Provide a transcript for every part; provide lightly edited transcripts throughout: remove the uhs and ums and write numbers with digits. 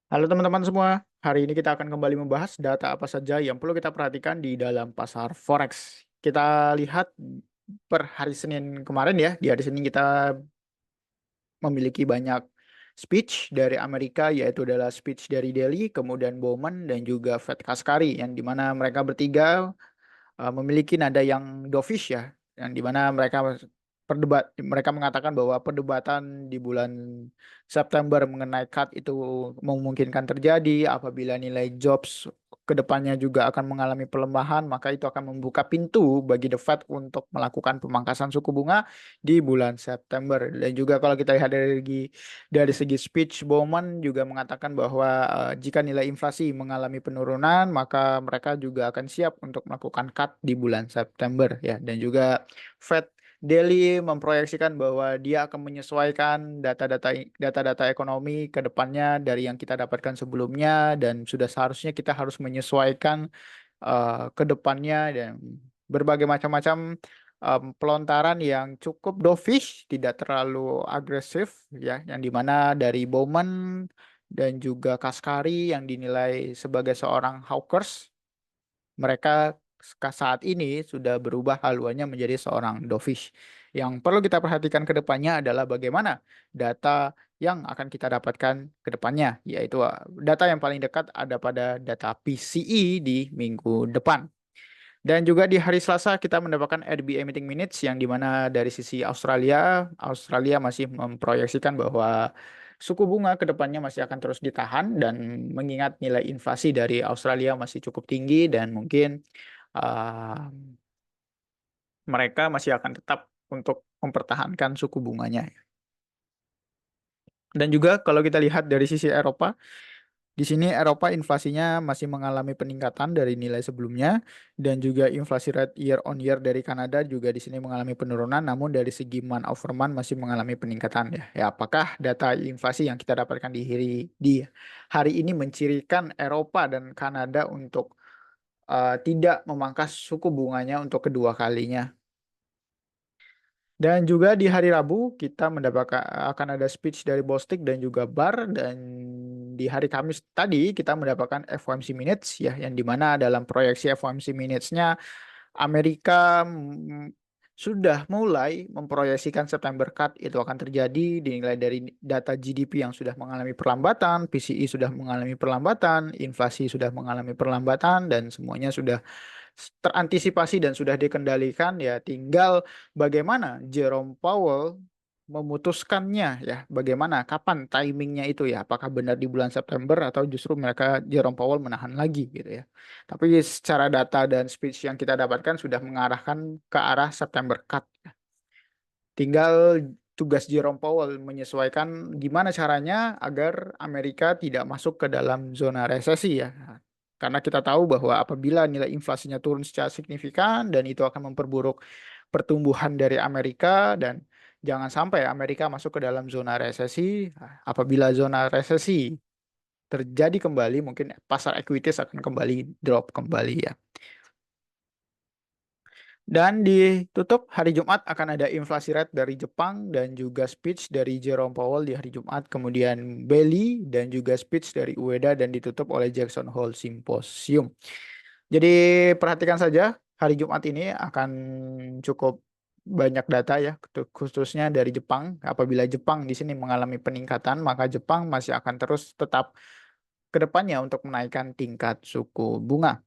Halo teman-teman semua, hari ini kita akan kembali membahas data apa saja yang perlu kita perhatikan di dalam pasar forex. Kita lihat per hari Senin kemarin ya, di hari Senin kita memiliki banyak speech dari Amerika, yaitu adalah speech dari Daly, kemudian Bowman, dan juga Fed Kaskari, yang dimana mereka bertiga memiliki nada yang dovish ya, yang dimana mereka mengatakan bahwa perdebatan di bulan September mengenai cut itu memungkinkan terjadi apabila nilai jobs kedepannya juga akan mengalami pelemahan, maka itu akan membuka pintu bagi The Fed untuk melakukan pemangkasan suku bunga di bulan September. Dan juga kalau kita lihat dari segi speech, Bowman juga mengatakan bahwa jika nilai inflasi mengalami penurunan, maka mereka juga akan siap untuk melakukan cut di bulan September ya. Dan juga Fed Daily memproyeksikan bahwa dia akan menyesuaikan data-data ekonomi ke depannya dari yang kita dapatkan sebelumnya, dan sudah seharusnya kita harus menyesuaikan ke depannya, dan berbagai macam-macam pelontaran yang cukup dovish, tidak terlalu agresif ya, yang dimana dari Bowman dan juga Kaskari yang dinilai sebagai seorang hawkers, mereka saat ini sudah berubah haluannya menjadi seorang dovish. Yang perlu kita perhatikan ke depannya adalah bagaimana data yang akan kita dapatkan ke depannya, yaitu data yang paling dekat ada pada data PCE di minggu depan. Dan juga di hari Selasa kita mendapatkan RBA meeting minutes, yang dimana dari sisi Australia masih memproyeksikan bahwa suku bunga ke depannya masih akan terus ditahan, dan mengingat nilai inflasi dari Australia masih cukup tinggi, dan mungkin uh, mereka masih akan tetap untuk mempertahankan suku bunganya. Dan juga kalau kita lihat dari sisi Eropa, di sini Eropa inflasinya masih mengalami peningkatan dari nilai sebelumnya, dan juga inflasi rate year on year dari Kanada juga di sini mengalami penurunan, namun dari segi month over month masih mengalami peningkatan ya. Ya, apakah data inflasi yang kita dapatkan di hari ini mencirikan Eropa dan Kanada untuk tidak memangkas suku bunganya untuk kedua kalinya? Dan juga di hari Rabu kita mendapatkan akan ada speech dari Bostik dan juga Bar, dan di hari Kamis tadi kita mendapatkan FOMC minutes ya, yang dimana dalam proyeksi FOMC minutes-nya Amerika sudah mulai memproyeksikan September cut itu akan terjadi, dinilai dari data GDP yang sudah mengalami perlambatan, PCE sudah mengalami perlambatan, inflasi sudah mengalami perlambatan, dan semuanya sudah terantisipasi dan sudah dikendalikan ya. Tinggal bagaimana Jerome Powell memutuskannya ya, bagaimana kapan timingnya itu ya, apakah benar di bulan September atau justru Jerome Powell menahan lagi gitu ya. Tapi secara data dan speech yang kita dapatkan sudah mengarahkan ke arah September cut. Tinggal tugas Jerome Powell menyesuaikan gimana caranya agar Amerika tidak masuk ke dalam zona resesi ya. Karena kita tahu bahwa apabila nilai inflasinya turun secara signifikan, dan itu akan memperburuk pertumbuhan dari Amerika, dan jangan sampai Amerika masuk ke dalam zona resesi. Apabila zona resesi terjadi kembali, mungkin pasar equities akan kembali drop kembali ya. Dan ditutup hari Jumat akan ada inflasi rate dari Jepang dan juga speech dari Jerome Powell di hari Jumat, kemudian Bailey dan juga speech dari Ueda, dan ditutup oleh Jackson Hole Symposium. Jadi perhatikan saja hari Jumat ini akan cukup banyak data ya, khususnya dari Jepang. Apabila Jepang di sini mengalami peningkatan, maka Jepang masih akan terus tetap ke depannya untuk menaikkan tingkat suku bunga.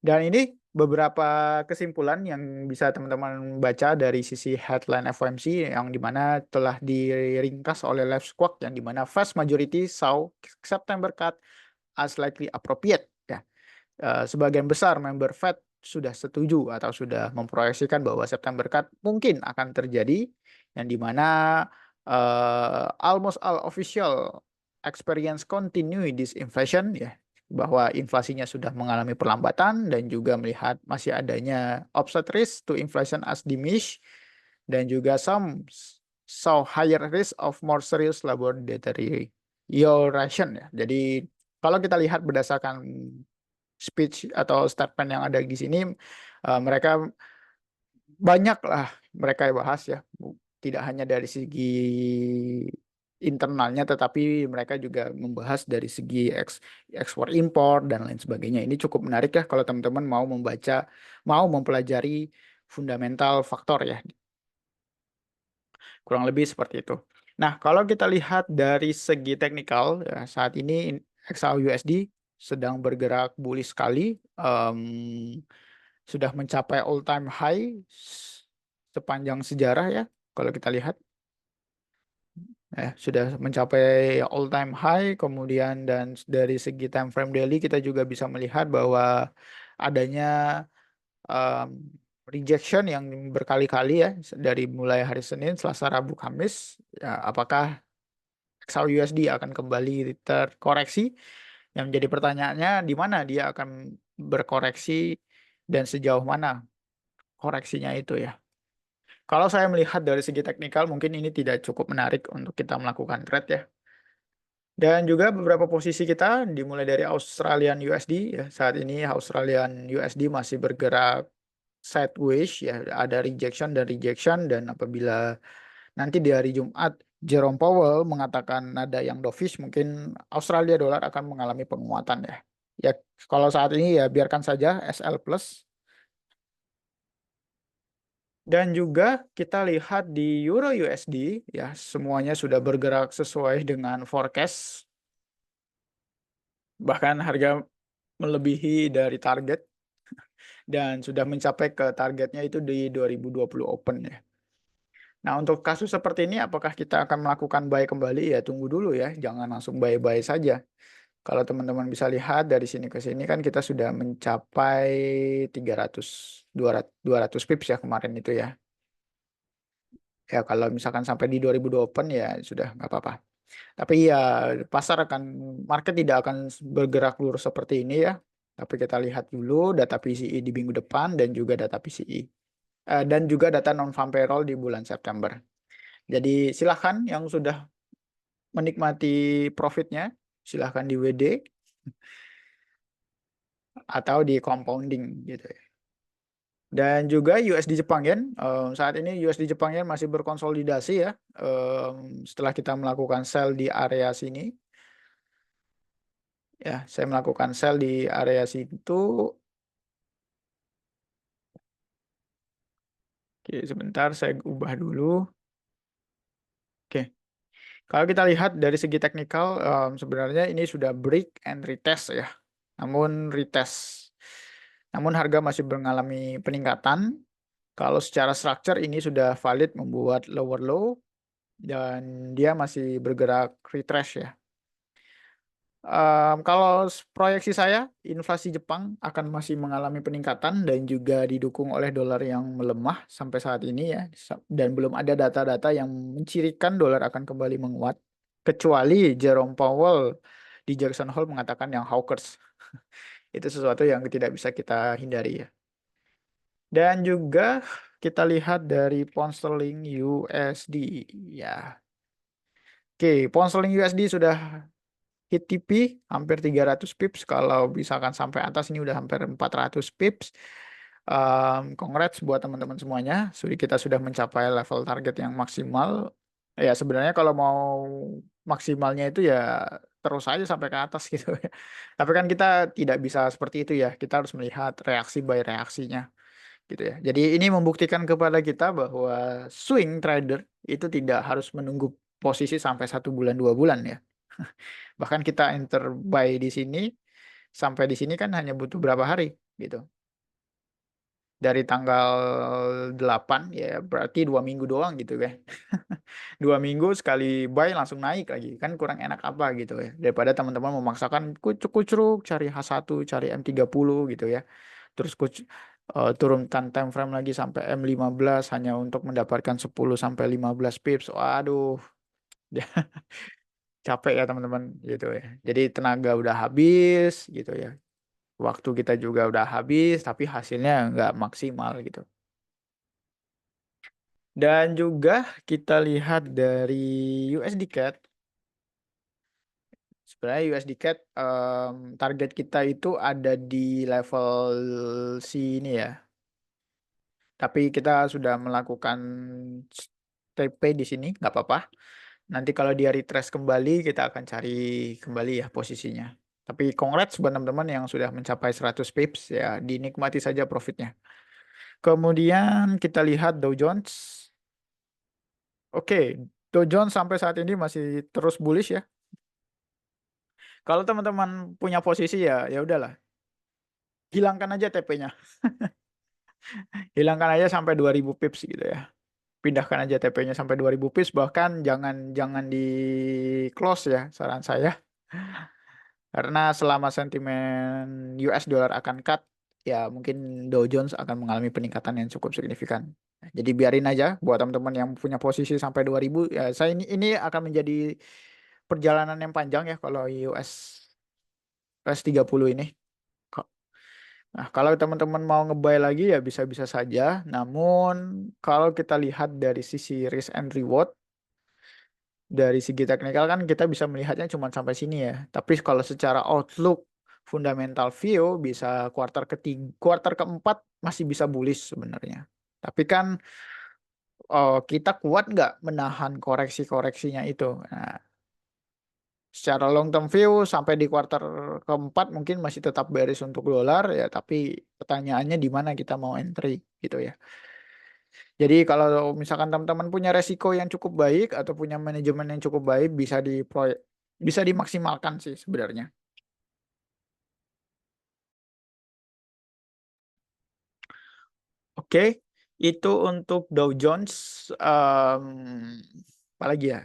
Dan ini beberapa kesimpulan yang bisa teman-teman baca dari sisi headline FOMC, yang dimana telah diringkas oleh Lev Squawk, yang dimana vast majority saw September cut as likely appropriate ya. Sebagian besar member Fed sudah setuju atau sudah memproyeksikan bahwa September cut mungkin akan terjadi, yang dimana almost all official experience continue disinflation ya, bahwa inflasinya sudah mengalami perlambatan, dan juga melihat masih adanya upside risk to inflation as diminished, dan juga some saw higher risk of more serious labor deterioration ya. Jadi kalau kita lihat berdasarkan speech atau statement yang ada di sini, mereka banyak lah mereka bahas ya, tidak hanya dari segi internalnya, tetapi mereka juga membahas dari segi ekspor impor dan lain sebagainya. Ini cukup menarik ya kalau teman-teman mau membaca, mau mempelajari fundamental faktor ya. Kurang lebih seperti itu. Nah, kalau kita lihat dari segi teknikal, ya, saat ini XAUUSD sedang bergerak bullish sekali, sudah mencapai all time high sepanjang sejarah ya. Kalau kita lihat, sudah mencapai all time high, kemudian dan dari segi time frame daily kita juga bisa melihat bahwa adanya um, rejection yang berkali-kali ya dari mulai hari Senin, Selasa, Rabu, Kamis. Ya, apakah XAUUSD akan kembali terkoreksi? Yang menjadi pertanyaannya, di mana dia akan berkoreksi dan sejauh mana koreksinya itu ya. Kalau saya melihat dari segi teknikal, mungkin ini tidak cukup menarik untuk kita melakukan trade ya. Dan juga beberapa posisi kita dimulai dari Australian USD ya. Saat ini Australian USD masih bergerak sideways ya, ada rejection dan apabila nanti di hari Jumat Jerome Powell mengatakan nada yang dovish, mungkin Australia dolar akan mengalami penguatan ya. Ya, kalau saat ini ya biarkan saja SL plus. Dan juga kita lihat di Euro USD ya, semuanya sudah bergerak sesuai dengan forecast, bahkan harga melebihi dari target dan sudah mencapai ke targetnya itu di 2020 open ya. Nah, untuk kasus seperti ini apakah kita akan melakukan buy kembali ya, tunggu dulu ya, jangan langsung buy-buy saja. Kalau teman-teman bisa lihat dari sini ke sini kan kita sudah mencapai 300 200 pips ya kemarin itu ya. Ya kalau misalkan sampai di 2020 open ya sudah nggak apa-apa. Tapi ya market tidak akan bergerak lurus seperti ini ya. Tapi kita lihat dulu data PCE di minggu depan dan juga data PCE. Dan juga data non-farm payroll di bulan September. Jadi silahkan yang sudah menikmati profitnya, silahkan di WD atau di compounding gitu ya. Dan juga USD Jepang Yen, saat ini USD Jepang Yen masih berkonsolidasi ya. Setelah kita melakukan sell di area sini, ya saya melakukan sell di area situ. Oke, sebentar saya ubah dulu. Oke, kalau kita lihat dari segi teknikal, sebenarnya ini sudah break and retest ya. Namun harga masih mengalami peningkatan. Kalau secara structure ini sudah valid membuat lower low dan dia masih bergerak retrace ya. Kalau proyeksi saya, inflasi Jepang akan masih mengalami peningkatan dan juga didukung oleh dolar yang melemah sampai saat ini ya. Dan belum ada data-data yang mencirikan dolar akan kembali menguat. Kecuali Jerome Powell di Jackson Hole mengatakan yang hawkers. Itu sesuatu yang tidak bisa kita hindari ya. Dan juga kita lihat dari pound sterling USD ya. Oke, pound sterling USD sudah hit TP hampir 300 pips, kalau misalkan sampai atas ini udah hampir 400 pips. Congrats buat teman-teman semuanya. Kita sudah mencapai level target yang maksimal. Ya sebenarnya kalau mau maksimalnya itu ya terus aja sampai ke atas gitu ya. Tapi kan kita tidak bisa seperti itu ya. Kita harus melihat reaksi by reaksinya gitu ya. Jadi ini membuktikan kepada kita bahwa swing trader itu tidak harus menunggu posisi sampai 1 bulan 2 bulan ya. Bahkan kita enter buy di sini sampai di sini kan hanya butuh berapa hari gitu. Dari tanggal 8 ya berarti 2 minggu doang gitu kan. 2 minggu sekali buy langsung naik lagi. Kan kurang enak apa gitu ya. Daripada teman-teman memaksakan kucuk-kucuk cari H1, cari M30 gitu ya. Terus turunkan time frame lagi sampai M15 hanya untuk mendapatkan 10 sampai 15 pips. Waduh, capek ya teman-teman gitu ya. Jadi tenaga udah habis gitu ya. Waktu kita juga udah habis, tapi hasilnya nggak maksimal gitu. Dan juga kita lihat dari USD CAD, sebenarnya USD CAD target kita itu ada di level sini ya. Tapi kita sudah melakukan TP di sini, nggak apa-apa. Nanti kalau dia retrace kembali, kita akan cari kembali ya posisinya. Tapi congrats buat teman-teman yang sudah mencapai 100 pips ya, dinikmati saja profitnya. Kemudian kita lihat Dow Jones. Oke, Dow Jones sampai saat ini masih terus bullish ya. Kalau teman-teman punya posisi ya, ya udahlah, hilangkan aja TP-nya. Hilangkan aja sampai 2000 pips gitu ya. Pindahkan aja TP-nya sampai 2000 pips, bahkan jangan jangan di close ya saran saya. Karena selama sentimen US dollar akan cut, ya mungkin Dow Jones akan mengalami peningkatan yang cukup signifikan. Jadi biarin aja buat teman-teman yang punya posisi sampai 2000, ya saya ini akan menjadi perjalanan yang panjang ya kalau US 30 ini. Nah, kalau teman-teman mau nge-buy lagi ya bisa-bisa saja. Namun kalau kita lihat dari sisi risk and reward, dari segi teknikal kan kita bisa melihatnya cuma sampai sini ya. Tapi kalau secara outlook fundamental view bisa kuartal ketiga, kuartal keempat masih bisa bullish sebenarnya. Tapi kan kita kuat nggak menahan koreksi-koreksinya itu. Nah, secara long term view sampai di kuartal keempat mungkin masih tetap bearish untuk dolar ya. Tapi pertanyaannya di mana kita mau entry gitu ya. Jadi kalau misalkan teman-teman punya resiko yang cukup baik atau punya manajemen yang cukup baik bisa dimaksimalkan sih sebenarnya. Oke, itu untuk Dow Jones. Apalagi ya?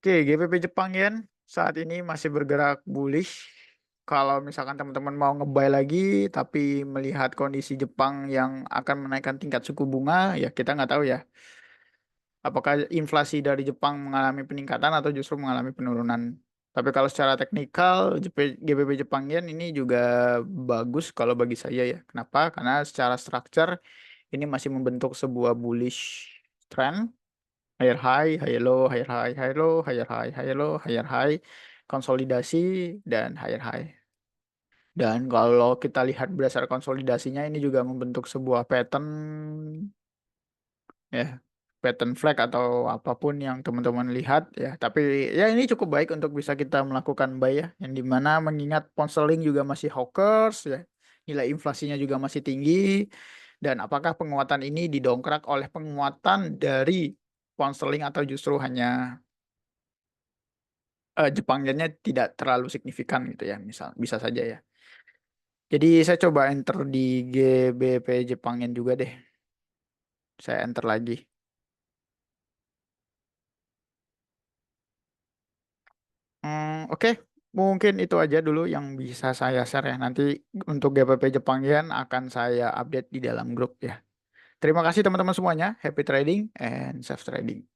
Oke, GBP Jepang Yen saat ini masih bergerak bullish. Kalau misalkan teman-teman mau nge-buy lagi, tapi melihat kondisi Jepang yang akan menaikkan tingkat suku bunga, ya kita nggak tahu ya. Apakah inflasi dari Jepang mengalami peningkatan atau justru mengalami penurunan? Tapi kalau secara teknikal, GBP Jepang Yen ini juga bagus kalau bagi saya ya. Kenapa? Karena secara structure ini masih membentuk sebuah bullish trend. Higher high, higher low, higher high, higher low, higher high, higher low, higher high, konsolidasi, dan higher high. Dan kalau kita lihat berdasar konsolidasinya, ini juga membentuk sebuah pattern ya, pattern flag atau apapun yang teman-teman lihat ya. Tapi ya ini cukup baik untuk bisa kita melakukan buy ya, yang dimana mengingat pound sterling juga masih hawkers ya, nilai inflasinya juga masih tinggi. Dan apakah penguatan ini didongkrak oleh penguatan dari pound sterling atau justru hanya Jepang Yennya tidak terlalu signifikan gitu ya, misal bisa saja ya. Jadi saya coba enter di GBP Jepang Yen juga deh. Saya enter lagi. Oke, mungkin itu aja dulu yang bisa saya share ya. Nanti untuk GBP Jepang Yen akan saya update di dalam grup ya. Terima kasih teman-teman semuanya. Happy trading and safe trading.